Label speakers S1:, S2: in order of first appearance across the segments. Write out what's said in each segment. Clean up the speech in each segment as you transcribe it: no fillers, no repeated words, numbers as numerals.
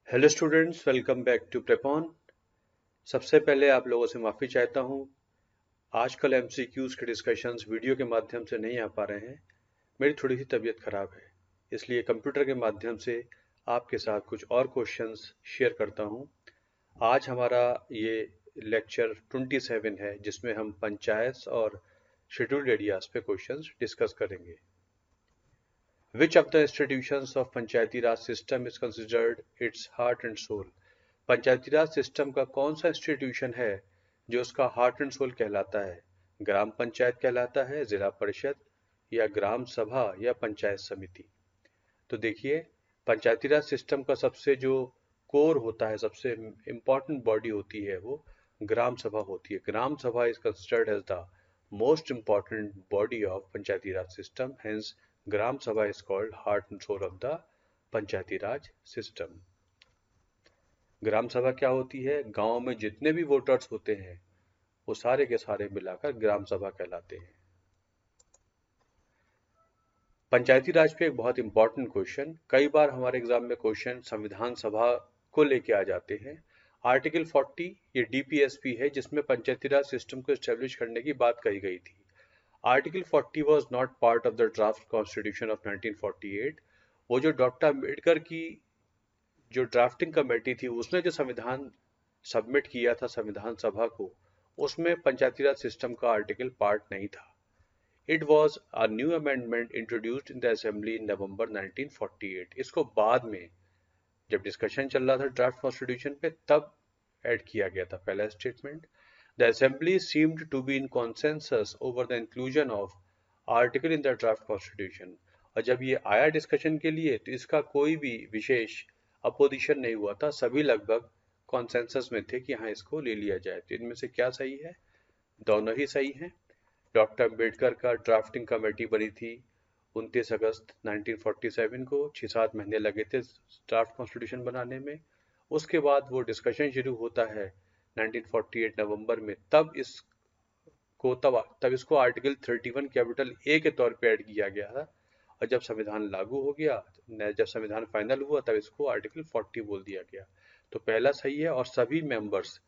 S1: Hello students, welcome back to Prepon. सबसे पहले आप लोगों से माफ़ी चाहता हूँ। आजकल एमसीक्यूज़ के डिस्कशंस वीडियो के माध्यम से नहीं आ पा रहे हैं। मेरी थोड़ी सी तबीयत ख़राब है, इसलिए कंप्यूटर के माध्यम से आपके साथ कुछ और क्वेश्चंस शेयर करता हूँ। आज हमारा ये लेक्चर 27 है, जिसमें हम पंचायत और शेड्यूल्ड एरियाज पे क्वेश्चंस डिस्कस करेंगे। Which of the institutions of Panchayati raj system is considered its heart and soul? Panchayati raj system का कौन सा इंस्टीट्यूशन है जो उसका हार्ट एंड सोल कहलाता है? ग्राम पंचायत कहलाता है, जिला परिषद, या ग्राम सभा, या पंचायत समिति? तो देखिए, पंचायती राज सिस्टम का सबसे जो कोर होता है, सबसे इम्पोर्टेंट बॉडी होती है, वो ग्राम सभा होती है। Gram sabha is considered as the most important body of panchayati raj system, hence gram sabha is called heart and soul of the panchayati raj system. Gram sabha क्या होती है? गांव में जितने भी वोटर्स होते हैं वो सारे के सारे मिलाकर ग्राम सभा कहलाते हैं। पंचायती राज पे एक बहुत इंपॉर्टेंट क्वेश्चन, कई बार हमारे एग्जाम में क्वेश्चन संविधान सभा को लेके आ जाते हैं। आर्टिकल 40 ये डीपीएसपी है, जिसमें पंचायती राज सिस्टम को एस्टेब्लिश करने की बात कही गई थी। Article 40 was not part of the draft constitution of 1948। वो जो डॉक्टर अम्बेडकर की जो ड्राफ्टिंग कमेटी थी, उसने जो संविधान सबमिट किया था संविधान सभा को, उसमें पंचायती राज सिस्टम का आर्टिकल पार्ट नहीं था। It was a new amendment introduced in the assembly in November 1948। इसको बाद में जब डिस्कशन चल रहा था ड्राफ्ट कॉन्स्टिट्यूशन पे, तब ऐड किया गया था पहला statement. The assembly seemed to be in consensus over the inclusion of article in the draft constitution. और जब ये आया डिस्कशन के लिए, तो इसका कोई भी विशेष अपोजिशन नहीं हुआ था। सभी लगभग कॉन्सेंसस में थे कि हाँ, इसको ले लिया जाए। तो इनमें से क्या सही है? दोनों ही सही हैं। डॉक्टर अम्बेडकर का ड्राफ्टिंग कमेटी बनी थी 29 अगस्त 1947 को। 6-7 महीने लगे थे ड्राफ्ट कॉन्स्टिट्यूशन बनाने में। उसके बाद वो डिस्कशन शुरू होता है 1948 नवंबर में। तब इसको आर्टिकल 31 कैपिटल ए के तौर पे ऐड किया गया था। और जब संविधान लागू हो गया, जब संविधान फाइनल हुआ, तब इसको आर्टिकल 40 बोल दिया गया। तो पहला सही है, और सभी मेंबर्स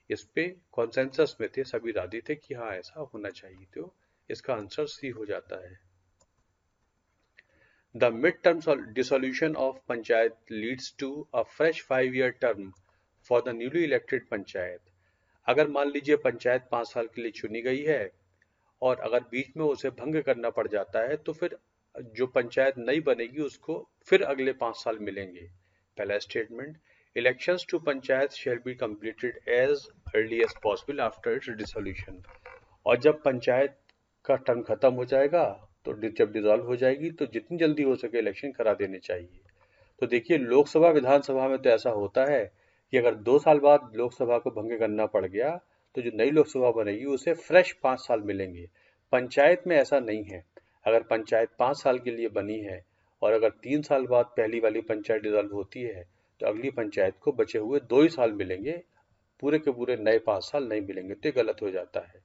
S1: इस पे कॉन्सेंसस में थे, सभी राजी थे कि हाँ, ऐसा होना चाहिए। तो इसका आंसर सी हो जाता है। The mid term dissolution of panchayat leads to a fresh 5-year term for the newly elected panchayat. अगर मान लीजिए पंचायत 5 साल के लिए चुनी गई है, और अगर बीच में उसे भंग करना पड़ जाता है, तो फिर जो पंचायत नई बनेगी उसको फिर अगले 5 साल मिलेंगे। पहला statement, elections to panchayat shall be completed as early as possible after its dissolution. और जब पंचायत का टर्म खत्म हो जाएगा, तो जब डिसॉल्व हो जाएगी, तो जितनी जल्दी हो सके इलेक्शन करा देने चाहिए। तो देखिए, लोकसभा विधानसभा में तो ऐसा होता है कि अगर 2 साल बाद लोकसभा को भंग करना पड़ गया, तो जो नई लोकसभा बनेगी उसे फ्रेश 5 साल मिलेंगे। पंचायत में ऐसा नहीं है। अगर पंचायत 5 साल के लिए बनी है, और अगर 3 साल बाद पहली वाली पंचायत डिसॉल्व होती है, तो अगली पंचायत को बचे हुए 2 ही साल मिलेंगे, पूरे के पूरे नए 5 साल नहीं मिलेंगे। तो ये गलत हो जाता है।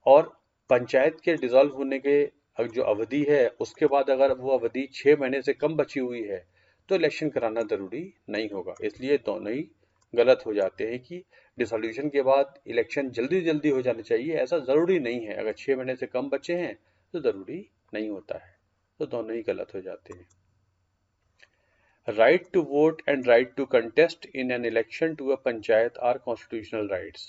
S1: और पंचायत के डिसॉल्व होने के जो अवधि है, उसके बाद अगर वो अवधि 6 महीने से कम बची हुई है, तो इलेक्शन कराना जरूरी नहीं होगा। इसलिए दोनों ही गलत हो जाते हैं कि डिसोल्यूशन के बाद इलेक्शन जल्दी जल्दी हो जाना चाहिए, ऐसा जरूरी नहीं है। अगर 6 महीने से कम बचे हैं तो जरूरी नहीं होता है। तो दोनों ही गलत हो जाते हैं। Right to vote and right to contest in an election to a panchayat are constitutional rights.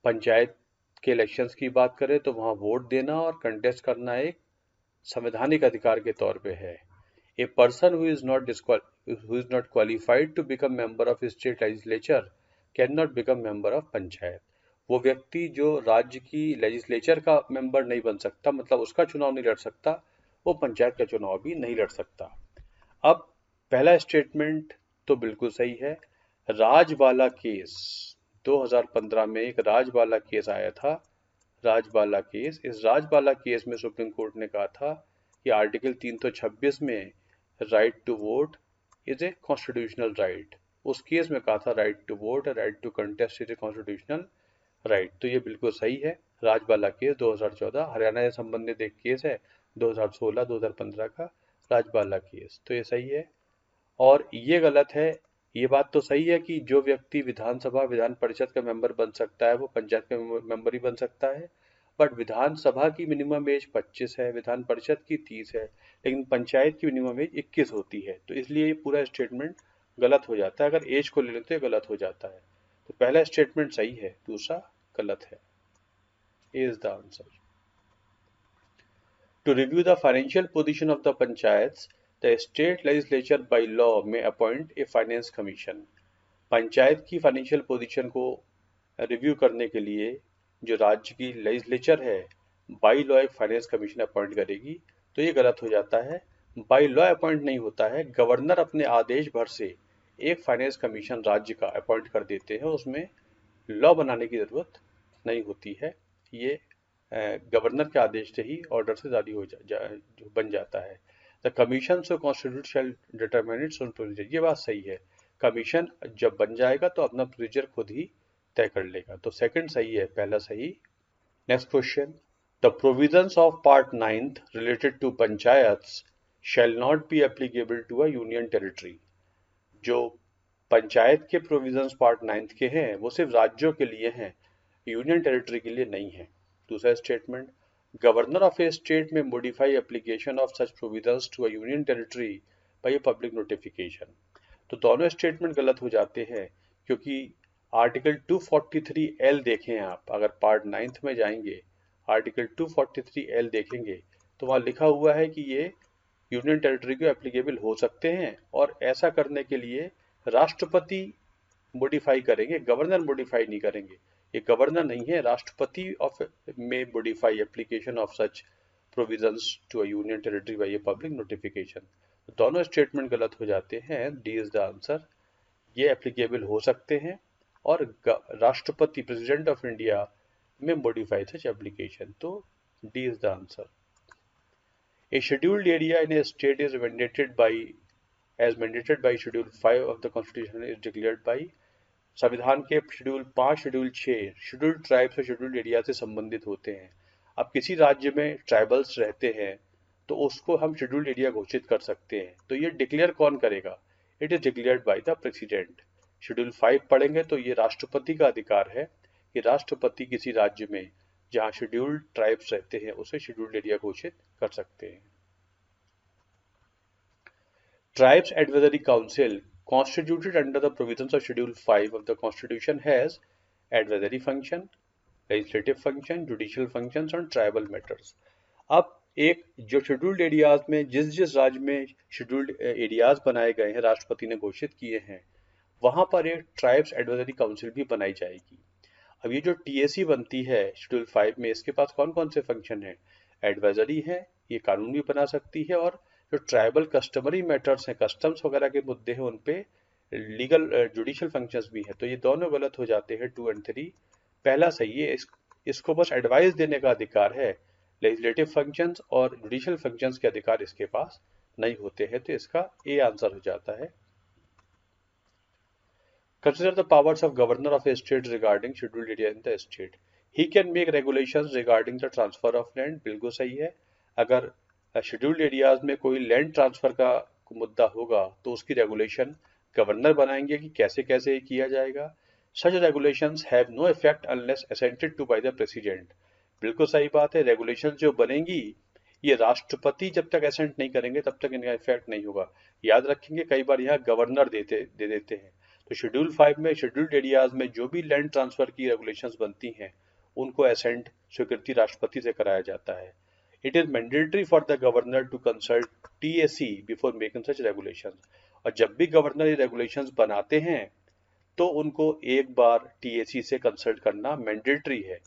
S1: Panchayat के इलेक्शंस की बात करें तो वहां वोट देना और कंटेस्ट करना एक संवैधानिक अधिकार के तौर पे है। A person who is not qualified to become member of state legislature cannot become member of panchayat. वो व्यक्ति जो राज्य की लेजिस्लेचर का मेंबर नहीं बन सकता, मतलब उसका चुनाव नहीं लड़ सकता, वो पंचायत का चुनाव भी नहीं लड़ सकता। अब पहला स्टेटमेंट तो बिल्कुल सही है। राजबाला केस 2015 में एक राजबाला केस आया था। राजबाला केस, इस राजबाला केस में सुप्रीम कोर्ट ने कहा था कि आर्टिकल 326 में right to vote is a constitutional right. उस केस में कहा था राइट टू वोट और right to contest is a constitutional right. तो ये बिल्कुल सही है। राजबाला केस 2014 हरियाणा से संबंधित एक केस है, 2016-2015 का राजबाला केस। तो ये सही है। और ये गलत है, ये बात तो सही है कि जो व्यक्ति विधानसभा विधान परिषद का मेंबर बन सकता है वो पंचायत का मेंबर ही बन सकता है। बट विधानसभा की मिनिमम एज 25 है, विधान परिषद की 30 है, लेकिन पंचायत की मिनिमम एज 21 होती है। तो इसलिए ये पूरा स्टेटमेंट गलत हो जाता है। अगर एज को ले लेते तो ये गलत हो जाता है। तो पहला स्टेटमेंट सही है, दूसरा गलत है। A is the answer. To review the financial position of the panchayats, the state legislature by law may appoint a finance commission. Panchayat की फाइनेंशियल पोजीशन को रिव्यू करने के लिए जो राज्य की लेजिस्लेचर है, बाई लॉ एक फाइनेंस कमीशन अपॉइंट करेगी। तो ये गलत हो जाता है। बाई लॉ अपॉइंट नहीं होता है, गवर्नर अपने आदेश भर से एक फाइनेंस कमीशन राज्य का अपॉइंट कर देते हैं, उसमें लॉ बनाने की जरूरत नहीं होती है। ये गवर्नर के आदेश से ही ऑर्डर से जारी हो बन जाता है। The commission so constitute shall determine its own procedure. ये बात सही है, कमीशन जब बन जाएगा तो अपना प्रोसीजर खुद ही तय कर लेगा। तो सेकंड सही है, पहला सही। Next question, the provisions of part 9th related to panchayats shall not be applicable to a union territory. जो पंचायत के प्रोविजंस पार्ट 9th के हैं वो सिर्फ राज्यों के लिए हैं, यूनियन टेरिटरी के लिए नहीं है। दूसरा statement, governor of a state में modify application of such provisions to a union territory by a public notification. तो दोनों स्टेटमेंट गलत हो जाते हैं, क्योंकि आर्टिकल 243L देखें आप, अगर पार्ट 9th में जाएंगे, आर्टिकल 243L देखेंगे तो वहाँ लिखा हुआ है कि ये यूनियन टेरिटरी को एप्लीकेबल हो सकते हैं, और ऐसा करने के लिए राष्ट्रपति मॉडिफाई करेंगे, गवर्नर मॉडिफाई नहीं करेंगे। ये गवर्नर नहीं है, राष्ट्रपति ऑफ में modify application of such provisions to a union territory by a public notification. दोनों स्टेटमेंट गलत हो जाते हैं। D is the answer. ये एप्लीकेबल हो सकते हैं और राष्ट्रपति प्रेसिडेंट ऑफ इंडिया में मॉडिफाई सच एप्लीकेशन। तो D is the answer. A scheduled area in a state is mandated by as mandated by Schedule 5 of the Constitution is declared by। संविधान के शेड्यूल 5, शेड्यूल 6 शेड्यूल्ड ट्राइब्स और scheduled area से संबंधित होते हैं। अब किसी राज्य में ट्राइबल्स रहते हैं तो उसको हम शेड्यूल्ड एरिया घोषित कर सकते हैं। तो ये डिक्लेयर कौन करेगा? It is declared by the president. Schedule 5 पढ़ेंगे तो ये राष्ट्रपति का अधिकार है कि राष्ट्रपति किसी राज्य में जहाँ शेड्यूल्ड ट्राइब्स रहते हैं उसे शेड्यूल्ड एरिया घोषित कर सकते हैं। Tribes advisory council constituted under the provisions of Schedule 5 of the Constitution has advisory function, legislative function, judicial functions on tribal matters। अब एक जो शेड्यूल्ड एरियाज में जिस राज्य में शेड्यूल्ड एरियाज बनाए गए हैं, राष्ट्रपति ने घोषित किए हैं, वहां पर एक ट्राइब्स एडवाइजरी काउंसिल भी बनाई जाएगी। अब ये जो टीएसी बनती है शेड्यूल 5 में, इसके पास कौन कौन से फंक्शन है? एडवाइजरी है, ये कानून भी बना सकती है, और जो ट्राइबल कस्टमरी मैटर्स हैं, कस्टम्स वगैरह के मुद्दे हैं, उन पे लीगल जुडिशियल फंक्शंस भी है। तो ये दोनों गलत हो जाते हैं, 2 और 3। पहला सही है, इसको बस एडवाइस देने का अधिकार है, लेजिस्लेटिव फंक्शंस और जुडिशियल फंक्शंस के अधिकार इसके पास नहीं होते हैं। तो इसका ए आंसर हो जाता है। Consider the powers of governor of a state regarding scheduled area in the state। He can make regulations regarding the transfer of land। बिल्कुल सही है। अगर शेड्यूल्ड एरियाज में कोई लैंड ट्रांसफर का मुद्दा होगा तो उसकी रेगुलेशन गवर्नर बनाएंगे कि कैसे कैसे किया जाएगा। सच regulations have no effect unless assented to by the president. बिल्कुल सही बात है। रेगुलेशन जो बनेंगी ये राष्ट्रपति जब तक असेंट नहीं करेंगे तब तक इनका इफेक्ट नहीं होगा। याद रखेंगे, कई बार यहाँ गवर्नर दे देते हैं। तो शेड्यूल 5 में शेड्यूल्ड एरियाज में जो भी लैंड ट्रांसफर की रेगुलेशंस बनती हैं उनको असेंट स्वीकृति राष्ट्रपति से कराया जाता है। It is mandatory for the governor to consult TAC before making such regulations। और जब भी गवर्नर ये रेगुलेशंस बनाते हैं तो उनको एक बार TAC से कंसल्ट करना मैंडेटरी है।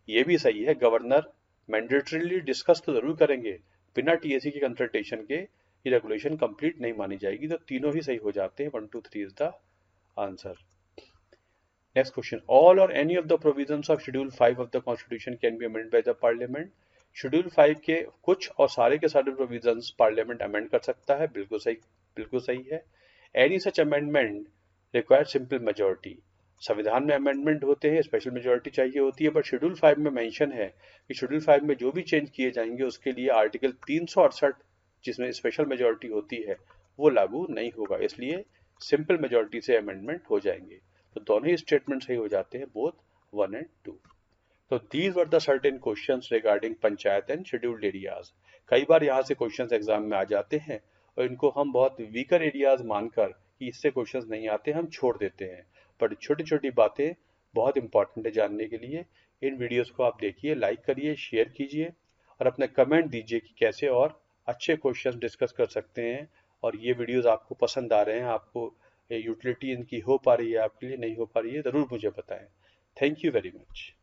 S1: ये भी सही है, गवर्नर मैंडेटरीली डिस्कस तो जरूर करेंगे, बिना TAC की कंसल्टेशन के ये रेगुलेशन कंप्लीट नहीं मानी जाएगी। तो तीनों ही सही हो जाते हैं। 1, 2, 3 is the answer. Next question, all or any of the provisions of schedule 5 of the constitution can be amended by the parliament. Schedule 5 के कुछ और सारे के सारे प्रोविजंस पार्लियामेंट अमेंड कर सकता है। बिल्कुल सही है। Any such amendment require simple majority. संविधान में अमेंडमेंट होते हैं, स्पेशल मेजॉरिटी चाहिए होती है, बट शेड्यूल 5 में मेंशन है कि शेड्यूल 5 में जो भी चेंज किए जाएंगे उसके लिए आर्टिकल 368 जिसमें स्पेशल मेजॉरिटी होती है वो लागू नहीं होगा। इसलिए सिंपल मेजॉरिटी से अमेंडमेंट हो जाएंगे। तो दोनों ही स्टेटमेंट सही हो जाते हैं, बोथ 1 and 2। तो these were the certain questions regarding panchayat and scheduled areas. कई बार यहाँ से क्वेश्चंस एग्जाम में आ जाते हैं और इनको हम बहुत वीकर एरियाज मानकर कि इससे क्वेश्चंस नहीं आते हम छोड़ देते हैं, बट छोटी छोटी बातें बहुत इंपॉर्टेंट है जानने के लिए। इन वीडियोस को आप देखिए, लाइक करिए, शेयर कीजिए और अपने कमेंट दीजिए कि कैसे और अच्छे क्वेश्चंस डिस्कस कर सकते हैं। और ये वीडियोस आपको पसंद आ रहे हैं, आपको यूटिलिटी इनकी हो पा रही है, आपके लिए नहीं हो पा रही है, ज़रूर मुझे बताएं। Thank you very much.